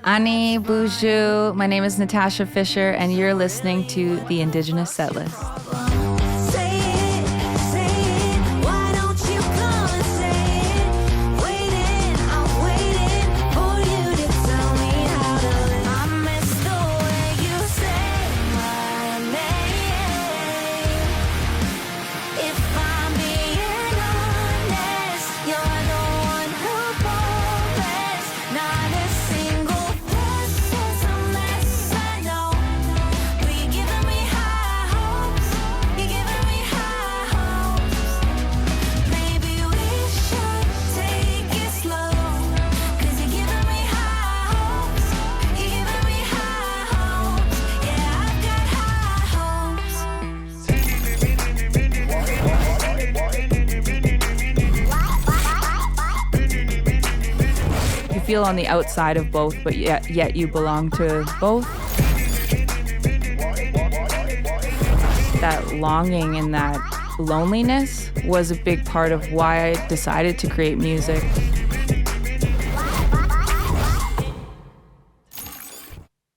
Ani, bonjour. My name is Natasha Fisher, and you're listening to the Indigenous Setlist. Feel on the outside of both, but yet you belong to both. That longing and that loneliness was a big part of why I decided to create music.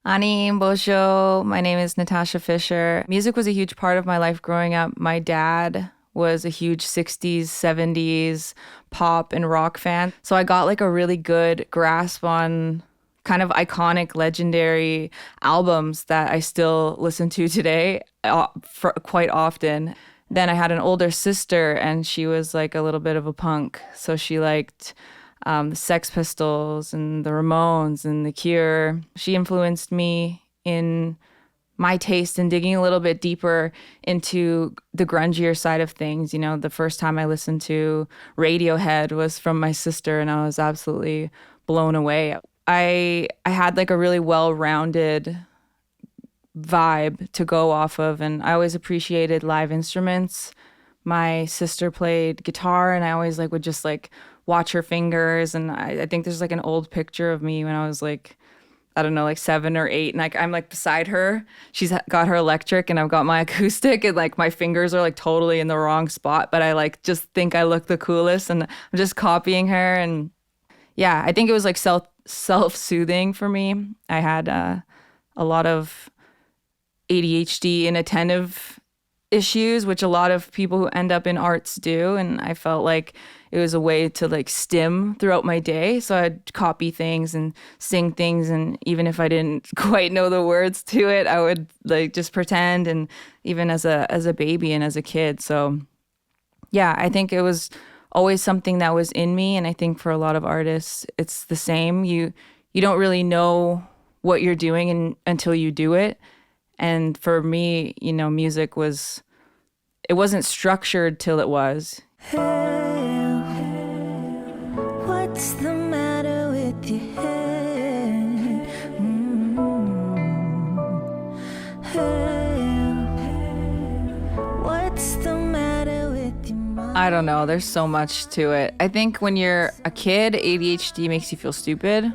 Ani, bonjour. My name is Natasha Fisher. Music was a huge part of my life growing up. My dad was a huge 60s, 70s pop and rock fan. So I got like a really good grasp on kind of iconic, legendary albums that I still listen to today quite often. Then I had an older sister and she was like a little bit of a punk. So she liked the Sex Pistols and the Ramones and The Cure. She influenced me in my taste and digging a little bit deeper into the grungier side of things. You know, the first time I listened to Radiohead was from my sister, and I was absolutely blown away. I had like a really well-rounded vibe to go off of, and I always appreciated live instruments. My sister played guitar, and I always like would just like watch her fingers, and I think there's like an old picture of me when I was like, I don't know, like 7 or 8. And like, I'm like beside her. She's got her electric and I've got my acoustic, and like my fingers are like totally in the wrong spot, but I like just think I look the coolest and I'm just copying her. And yeah, I think it was like self-soothing for me. I had a lot of ADHD and attentive issues, which a lot of people who end up in arts do. And I felt like it was a way to like stim throughout my day. So I'd copy things and sing things. And even if I didn't quite know the words to it, I would like just pretend. And even as a baby and as a kid. So yeah, I think it was always something that was in me. And I think for a lot of artists, it's the same. You don't really know what you're doing until you do it. And for me, you know, music it wasn't structured till it was. What's the matter with your head? What's the matter with your mind? I don't know. There's so much to it. I think when you're a kid, ADHD makes you feel stupid.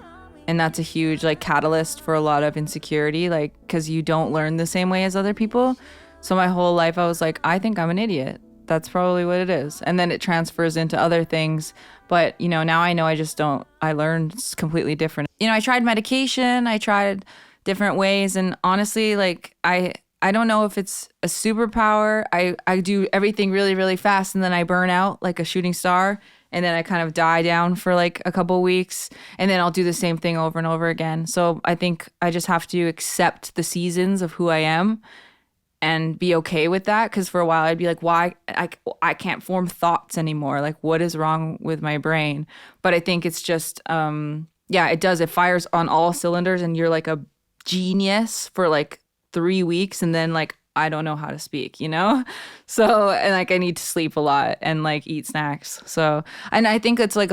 And that's a huge like catalyst for a lot of insecurity, like because you don't learn the same way as other people. So my whole life I was like, I think I'm an idiot. That's probably what it is. And then it transfers into other things. But, you know, now I know I learned completely different. You know, I tried medication, I tried different ways. And honestly, like I don't know if it's a superpower. I do everything really, really fast and then I burn out like a shooting star. And then I kind of die down for like a couple weeks and then I'll do the same thing over and over again. So I think I just have to accept the seasons of who I am and be okay with that. Because for a while I'd be like, why I can't form thoughts anymore. Like what is wrong with my brain? But I think it's just, it does. It fires on all cylinders and you're like a genius for like 3 weeks. And then like, I don't know how to speak, you know? So, and like I need to sleep a lot and like eat snacks. So, and I think it's like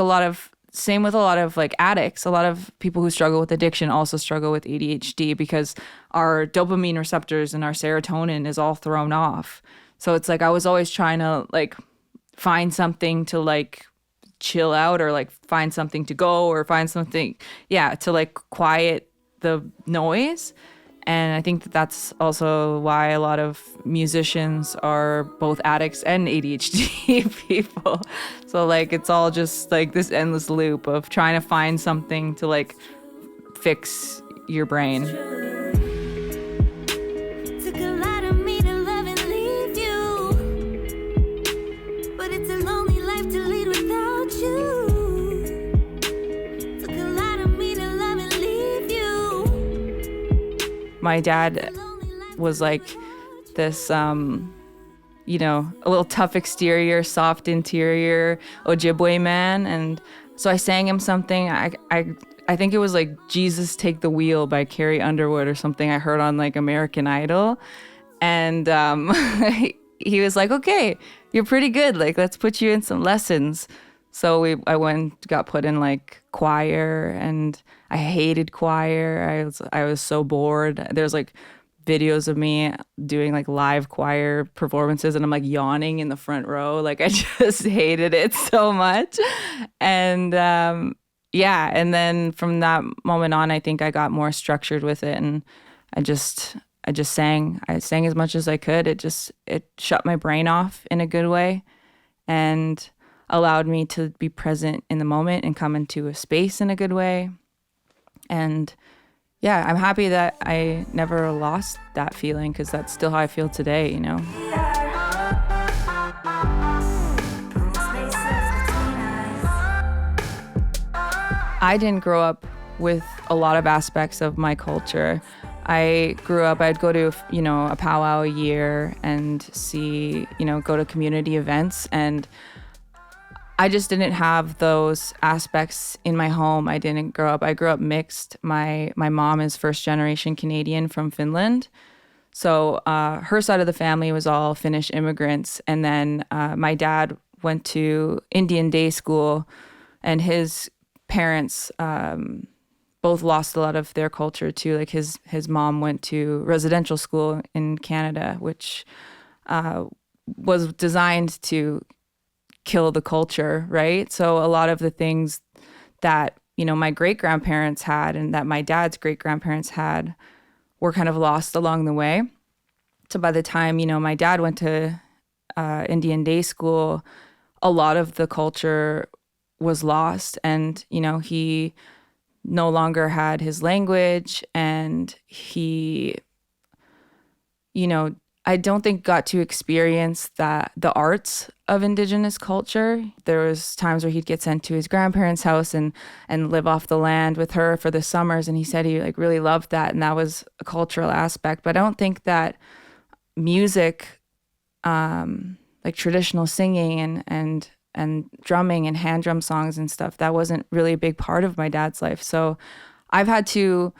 same with a lot of like addicts. A lot of people who struggle with addiction also struggle with ADHD because our dopamine receptors and our serotonin is all thrown off. So it's like I was always trying to like find something to like chill out or like find something to go or find something, to like quiet the noise. And I think that's also why a lot of musicians are both addicts and ADHD people. So like it's all just like this endless loop of trying to find something to like fix your brain. Took a lot of me to love and leave you, but it's a lonely life to lead without you. Took a lot of me to love and leave you. My dad was like this, you know, a little tough exterior, soft interior, Ojibwe man. And so I sang him something. I think it was like Jesus Take the Wheel by Carrie Underwood or something I heard on like American Idol. And he was like, okay, you're pretty good. Like, let's put you in some lessons. So I got put in like choir, and I hated choir. I was so bored. There's like videos of me doing like live choir performances, and I'm like yawning in the front row. Like, I just hated it so much. And yeah, and then from that moment on, I think I got more structured with it, and I just sang. I sang as much as I could. It shut my brain off in a good way, and allowed me to be present in the moment and come into a space in a good way. And yeah, I'm happy that I never lost that feeling, because that's still how I feel today, you know? I didn't grow up with a lot of aspects of my culture. I grew up, I'd go to, you know, a powwow a year and see, you know, go to community events, and I just didn't have those aspects in my home. I grew up mixed. My mom is first generation Canadian from Finland. So her side of the family was all Finnish immigrants. And then my dad went to Indian day school, and his parents both lost a lot of their culture too. Like his mom went to residential school in Canada, which was designed to kill the culture, right? So a lot of the things that, you know, my great-grandparents had and that my dad's great-grandparents had were kind of lost along the way. So by the time, you know, my dad went to Indian day school, a lot of the culture was lost, and, you know, he no longer had his language, and he, you know, I don't think got to experience the arts of Indigenous culture. There was times where he'd get sent to his grandparents' house and live off the land with her for the summers, and he said he like really loved that, and that was a cultural aspect. But I don't think that music, like traditional singing and drumming and hand drum songs and stuff, that wasn't really a big part of my dad's life. So I've had to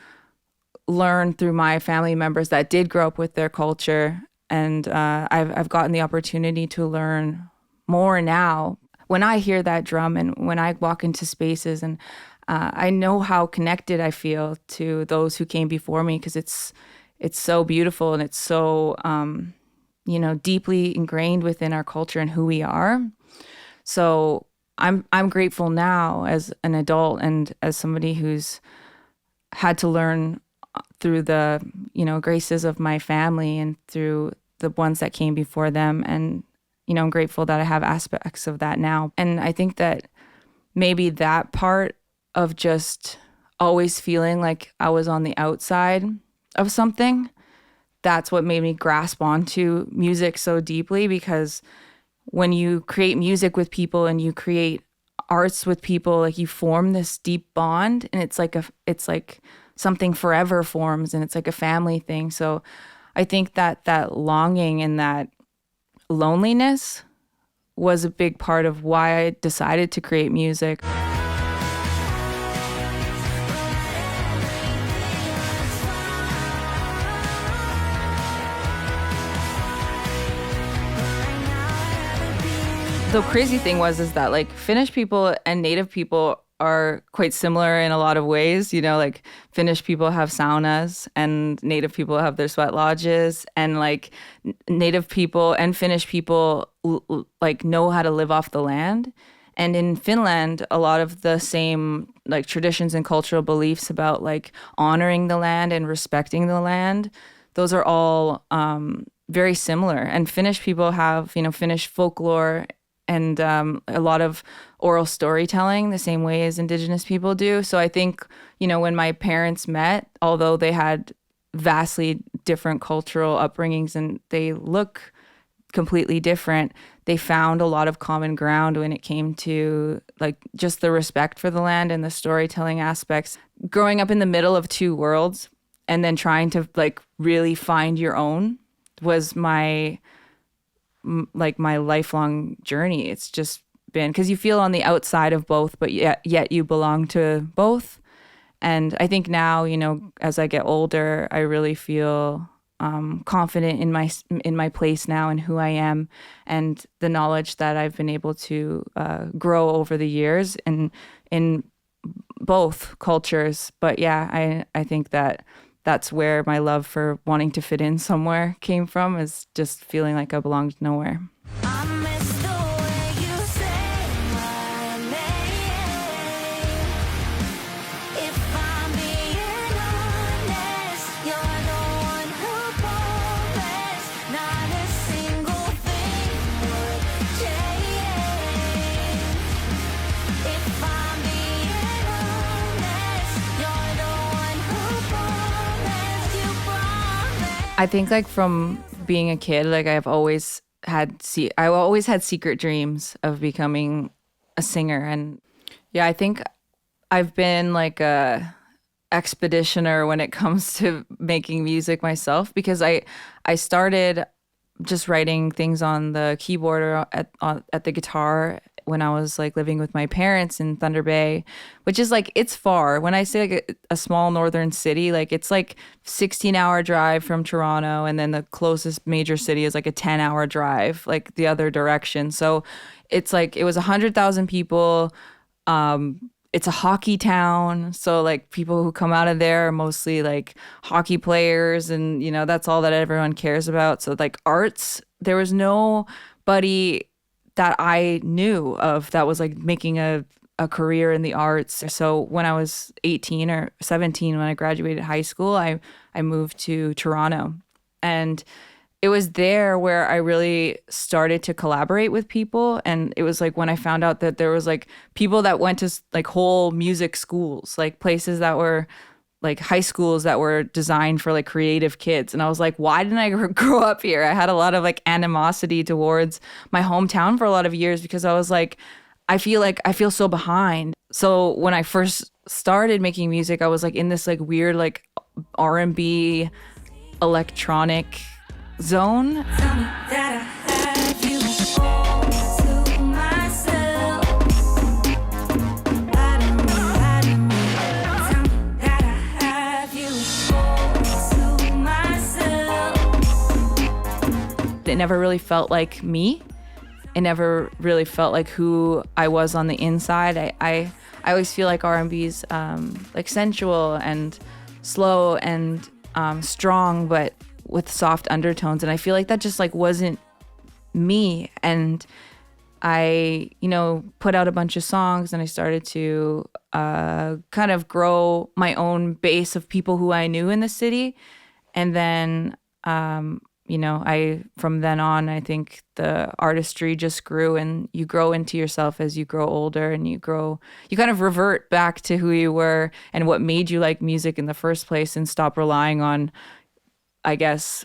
learn through my family members that did grow up with their culture. And I've gotten the opportunity to learn more now. When I hear that drum and when I walk into spaces, and I know how connected I feel to those who came before me, because it's so beautiful, and it's so you know, deeply ingrained within our culture and who we are. So I'm grateful now as an adult and as somebody who's had to learn through the, you know, graces of my family and through the ones that came before them. And, you know, I'm grateful that I have aspects of that now. And I think that maybe that part of just always feeling like I was on the outside of something, that's what made me grasp onto music so deeply, because when you create music with people and you create arts with people, like you form this deep bond, and it's like something forever forms, and it's like a family thing. So I think that longing and that loneliness was a big part of why I decided to create music. The crazy thing is that like Finnish people and Native people are quite similar in a lot of ways. You know, like Finnish people have saunas and Native people have their sweat lodges, and like Native people and Finnish people like know how to live off the land. And in Finland, a lot of the same like traditions and cultural beliefs about like honoring the land and respecting the land, those are all very similar. And Finnish people have, you know, Finnish folklore and a lot of oral storytelling the same way as Indigenous people do. So I think, when my parents met, although they had vastly different cultural upbringings and they look completely different, they found a lot of common ground when it came to like just the respect for the land and the storytelling aspects. Growing up in the middle of two worlds and then trying to like really find your own was my lifelong journey. It's just been because you feel on the outside of both, but yet you belong to both. And I think now, as I get older, I really feel confident in my place now and who I am, and the knowledge that I've been able to grow over the years in both cultures. But yeah, I think that's where my love for wanting to fit in somewhere came from, is just feeling like I belonged nowhere. I miss the way you say my name. If I'm being honest, you're the one who promised not a single thing would change. If I'm being honest, you're the one who promised, you promised. I think like from being a kid, like I always had secret dreams of becoming a singer. And yeah, I think I've been like a expeditioner when it comes to making music myself, because I started just writing things on the keyboard or at the guitar when I was like living with my parents in Thunder Bay, which is like, it's far. When I say like a small northern city, like it's like 16-hour drive from Toronto, and then the closest major city is like a 10-hour drive, like the other direction. So it's like, it was 100,000 people. It's a hockey town, so like people who come out of there are mostly like hockey players, and that's all that everyone cares about. So like arts, there was nobody that I knew of that was like making a career in the arts. So when I was 18 or 17, when I graduated high school, I moved to Toronto, and it was there where I really started to collaborate with people. And it was like when I found out that there was like people that went to like whole music schools, like places that were like high schools that were designed for like creative kids. And I was like, why didn't I grow up here? I had a lot of like animosity towards my hometown for a lot of years, because I was like I feel so behind. So when I first started making music, I was like in this like weird like R&B electronic zone. Tell me that I have you all to myself. Lie to me, lie to me. Tell me that I have you all to myself. It never really felt like me. It never really felt like who I was on the inside. I always feel like R&B's like sensual and slow and strong, but with soft undertones. And I feel like that just like wasn't me. And I, put out a bunch of songs, and I started to kind of grow my own base of people who I knew in the city. And then, from then on, I think the artistry just grew, and you grow into yourself as you grow older, and you kind of revert back to who you were and what made you like music in the first place, and stop relying on, I guess,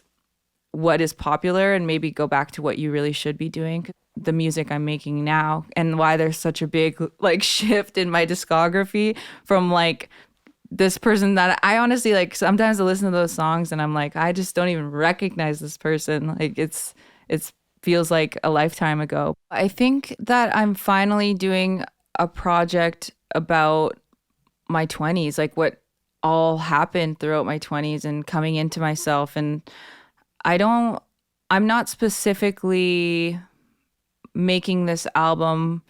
what is popular, and maybe go back to what you really should be doing. The music I'm making now, and why there's such a big like shift in my discography from like this person that I honestly like. Sometimes I listen to those songs and I'm like, I just don't even recognize this person. Like it's feels like a lifetime ago. I think that I'm finally doing a project about my 20s, like what all happened throughout my 20s and coming into myself. And I'm not specifically making this album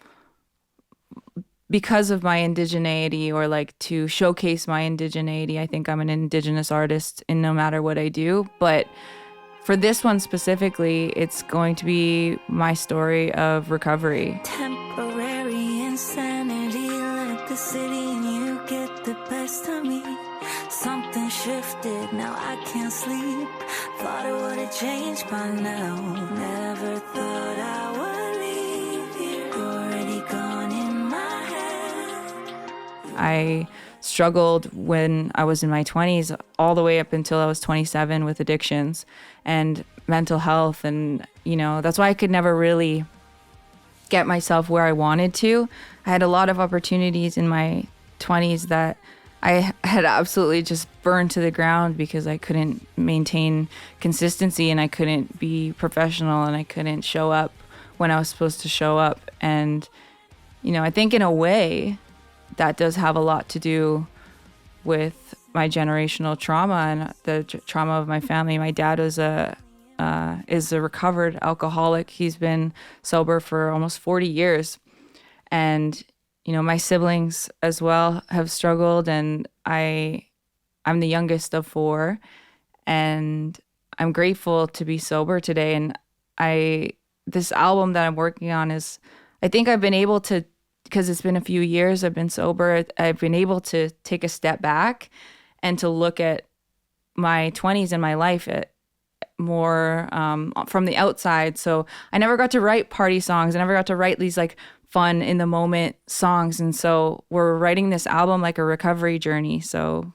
because of my indigeneity or like to showcase my indigeneity. I think I'm an Indigenous artist in no matter what I do. But for this one specifically, it's going to be my story of recovery. Temporary insanity let the city and you get the best of me. Something shifted, now I can't sleep. Thought it would have changed by now. Never thought I would leave I struggled when I was in my 20s all the way up until I was 27 with addictions and mental health. And, that's why I could never really get myself where I wanted to. I had a lot of opportunities in my 20s that I had absolutely just burned to the ground because I couldn't maintain consistency and I couldn't be professional and I couldn't show up when I was supposed to show up. And, I think in a way that does have a lot to do with my generational trauma and the trauma of my family. My dad is a recovered alcoholic. He's been sober for almost 40 years. And my siblings as well have struggled, and I'm the youngest of four, and I'm grateful to be sober today. And this album that I'm working on is, I think I've been able to, because it's been a few years I've been sober, I've been able to take a step back and to look at my 20s and my life at more from the outside. So I never got to write party songs. I never got to write these like fun in the moment songs. And so we're writing this album like a recovery journey. So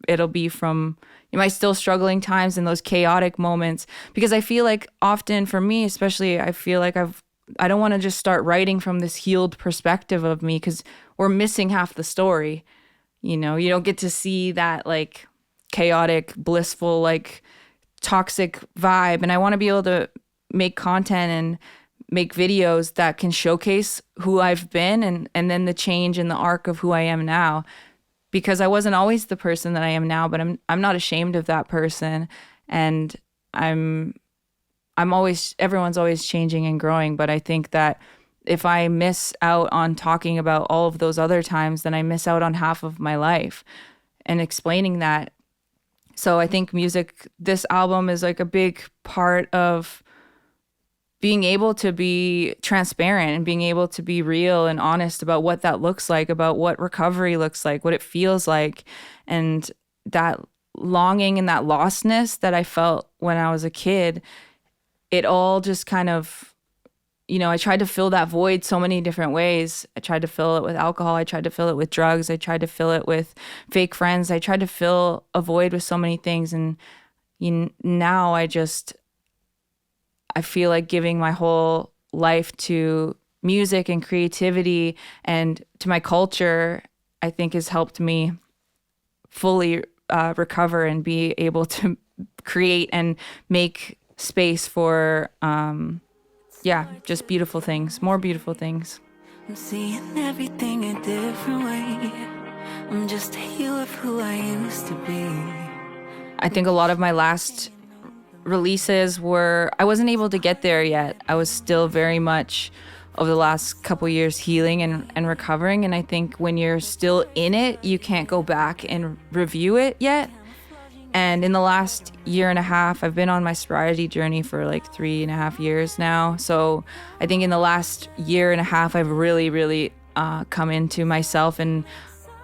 it'll be from my still struggling times and those chaotic moments, because I feel like often for me, especially, I feel like I don't want to just start writing from this healed perspective of me, because we're missing half the story. You don't get to see that like chaotic, blissful, like toxic vibe. And I want to be able to make content and make videos that can showcase who I've been and then the change in the arc of who I am now, because I wasn't always the person that I am now, but I'm not ashamed of that person. And everyone's always changing and growing. But I think that if I miss out on talking about all of those other times, then I miss out on half of my life and explaining that. So I think this album is like a big part of being able to be transparent and being able to be real and honest about what that looks like, about what recovery looks like, what it feels like. And that longing and that lostness that I felt when I was a kid, it all just kind of, I tried to fill that void so many different ways. I tried to fill it with alcohol. I tried to fill it with drugs. I tried to fill it with fake friends. I tried to fill a void with so many things. And now I feel like giving my whole life to music and creativity and to my culture, I think has helped me fully recover and be able to create and make space for, just beautiful things, more beautiful things. I'm seeing everything a different way. I'm just a hue of who I used to be. I think a lot of my last releases I wasn't able to get there yet. I was still very much over the last couple years healing and recovering. And I think when you're still in it, you can't go back and review it yet. And in the last year and a half, I've been on my sobriety journey for like 3.5 years now. So I think in the last year and a half, I've really, really come into myself. And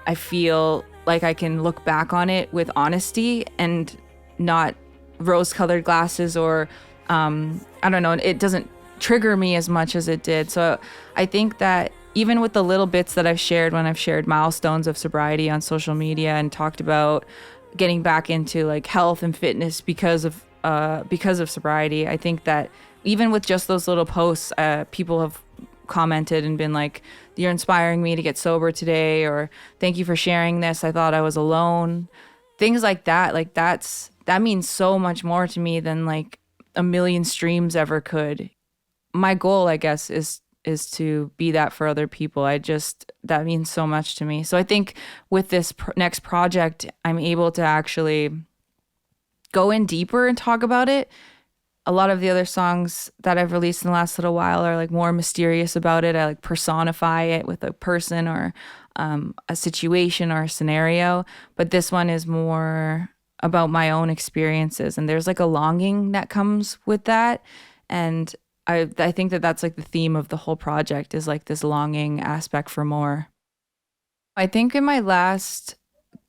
I feel like I can look back on it with honesty and not rose-colored glasses, or I don't know, it doesn't trigger me as much as it did. So I think that even with the little bits that I've shared when I've shared milestones of sobriety on social media and talked about getting back into like health and fitness because of sobriety, I think that even with just those little posts, people have commented and been like, "You're inspiring me to get sober today," or "Thank you for sharing this. I thought I was alone." Things like that. Like that means so much more to me than like a million streams ever could. My goal, I guess, is to be that for other people. That means so much to me. So I think with this next project, I'm able to actually go in deeper and talk about it. A lot of the other songs that I've released in the last little while are like more mysterious about it. I like personify it with a person or a situation or a scenario. But this one is more about my own experiences. And there's like a longing that comes with that. And I think that that's like the theme of the whole project, is like this longing aspect for more. I think in my last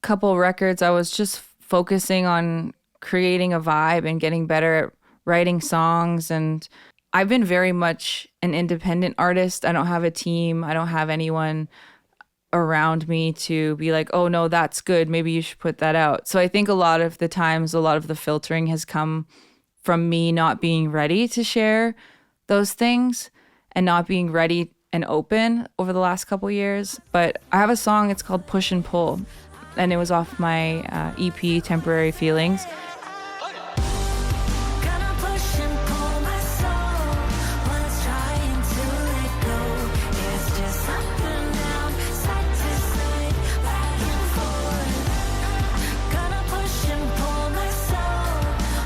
couple records, I was just focusing on creating a vibe and getting better at writing songs. And I've been very much an independent artist. I don't have a team. I don't have anyone around me to be like, oh no, that's good, maybe you should put that out. So I think a lot of the times, a lot of the filtering has come from me not being ready to share those things and not being ready and open over the last couple years. But I have a song, it's called Push and Pull, and it was off my EP, Temporary Feelings. Gonna push and pull my soul while it's trying to let go. It's just up and down, side to side, back and forth. Gonna push and pull my soul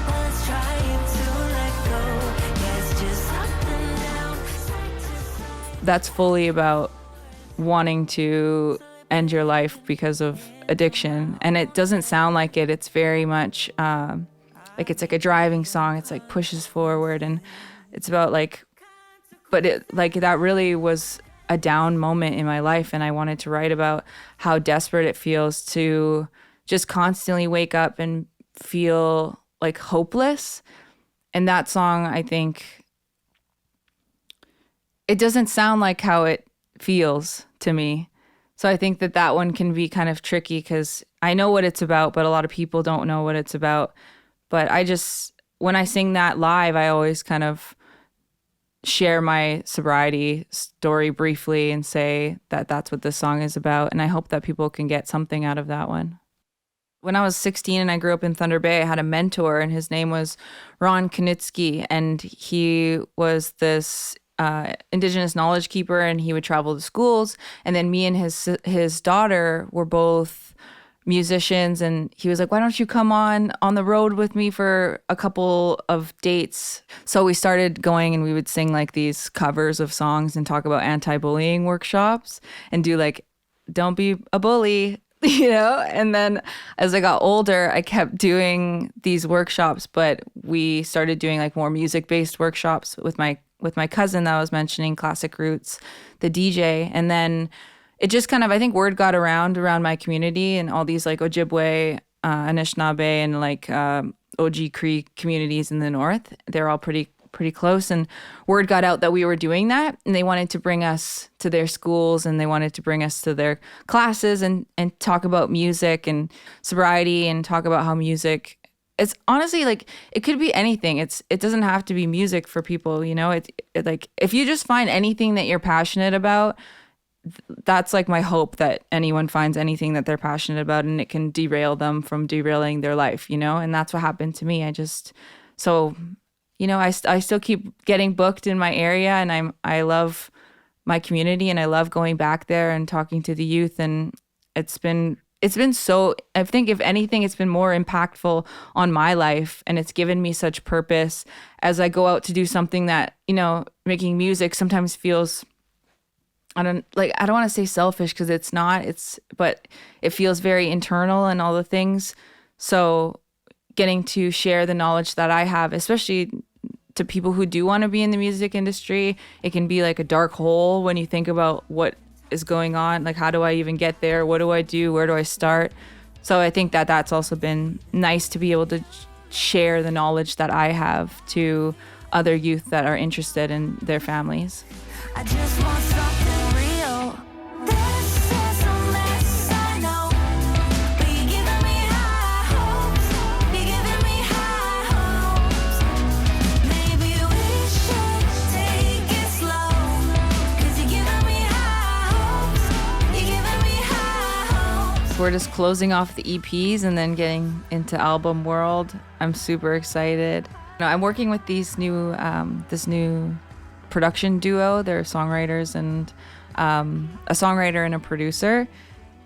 while it's trying to let go. Yeah, it's just up and down, side to side. That's fully about wanting to end your life because of addiction. And it doesn't sound like it. It's very much like it's like a driving song. It's like pushes forward, and it's about like, but it like that really was a down moment in my life, and I wanted to write about how desperate it feels to just constantly wake up and feel like hopeless. And that song, I think, it doesn't sound like how it feels to me. So I think that that one can be kind of tricky because I know what it's about, but a lot of people don't know what it's about. But I just, when I sing that live, I always kind of share my sobriety story briefly and say that that's what this song is about. And I hope that people can get something out of that one. When I was 16 and I grew up in Thunder Bay, I had a mentor, and his name was Ron Knitsky, and he was this Indigenous knowledge keeper, and he would travel to schools. And then me and his daughter were both musicians, and he was like, why don't you come on the road with me for a couple of dates? So we started going, and we would sing like these covers of songs and talk about anti-bullying workshops and do like, don't be a bully, you know? And then as I got older, I kept doing these workshops, but we started doing like more music-based workshops with my cousin that I was mentioning, Classic Roots, the DJ. And then it just kind of, I think word got around my community, and all these like Ojibwe, Anishinaabe, and like OG Cree communities in the north. They're all pretty close, and word got out that we were doing that, and they wanted to bring us to their schools, and they wanted to bring us to their classes and talk about music and sobriety, and talk about how music, it's honestly like it could be anything. It doesn't have to be music for people, you know. It like if you just find anything that you're passionate about, that's like my hope, that anyone finds anything that they're passionate about and it can derail them from derailing their life, you know. And that's what happened to me. I still keep getting booked in my area, and I love my community, and I love going back there and talking to the youth. And it's been so, I think if anything, it's been more impactful on my life, and it's given me such purpose as I go out to do something that, you know, making music sometimes feels, I don't want to say selfish, because it's not, but it feels very internal and all the things. So getting to share the knowledge that I have, especially to people who do want to be in the music industry, it can be like a dark hole when you think about what is going on. Like, how do I even get there? What do I do? Where do I start? So I think that that's also been nice to be able to share the knowledge that I have to other youth that are interested in their families. I just want something real. This is a mess, I know. But you're giving me high hopes. You're giving me high hopes. Maybe we should take it slow. 'Cause you're giving me high hopes. You're giving me high hopes. We're just closing off the EPs and then getting into album world. I'm super excited. I'm working with this new production duo. They're songwriters and a songwriter and a producer.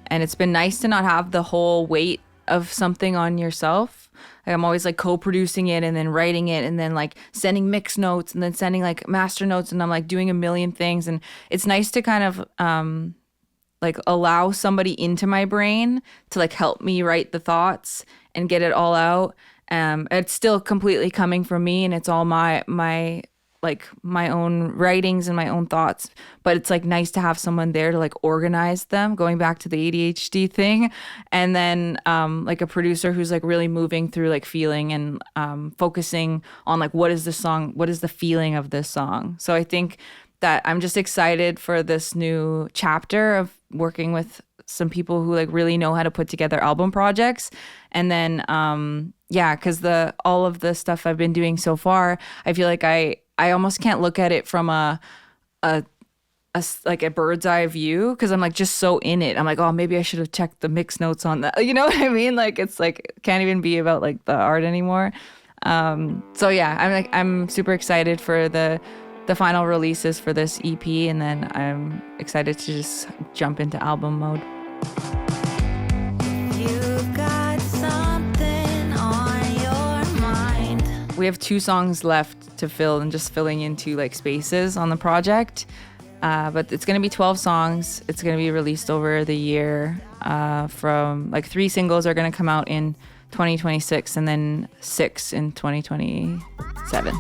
And it's been nice to not have the whole weight of something on yourself. Like, I'm always like co-producing it and then writing it and then like sending mix notes and then sending like master notes, and I'm like doing a million things. And it's nice to kind of like allow somebody into my brain to like help me write the thoughts and get it all out. It's still completely coming from me, and it's all my own writings and my own thoughts, but it's like nice to have someone there to like organize them, going back to the ADHD thing. And then like a producer who's like really moving through like feeling and focusing on like, what is the song, what is the feeling of this song. So I think that I'm just excited for this new chapter of working with some people who like really know how to put together album projects. And then yeah, because the all of the stuff I've been doing so far, I feel like I almost can't look at it from a like a bird's eye view, because I'm like just so in it. I'm like, oh, maybe I should have checked the mix notes on that. You know what I mean? Like it's like can't even be about like the art anymore. So yeah, I'm super excited for the final releases for this EP, and then I'm excited to just jump into album mode. You've got something on your mind. We have 2 songs left to fill and just filling into like spaces on the project. But it's going to be 12 songs. It's going to be released over the year. From like 3 singles are going to come out in 2026 and then 6 in 2027.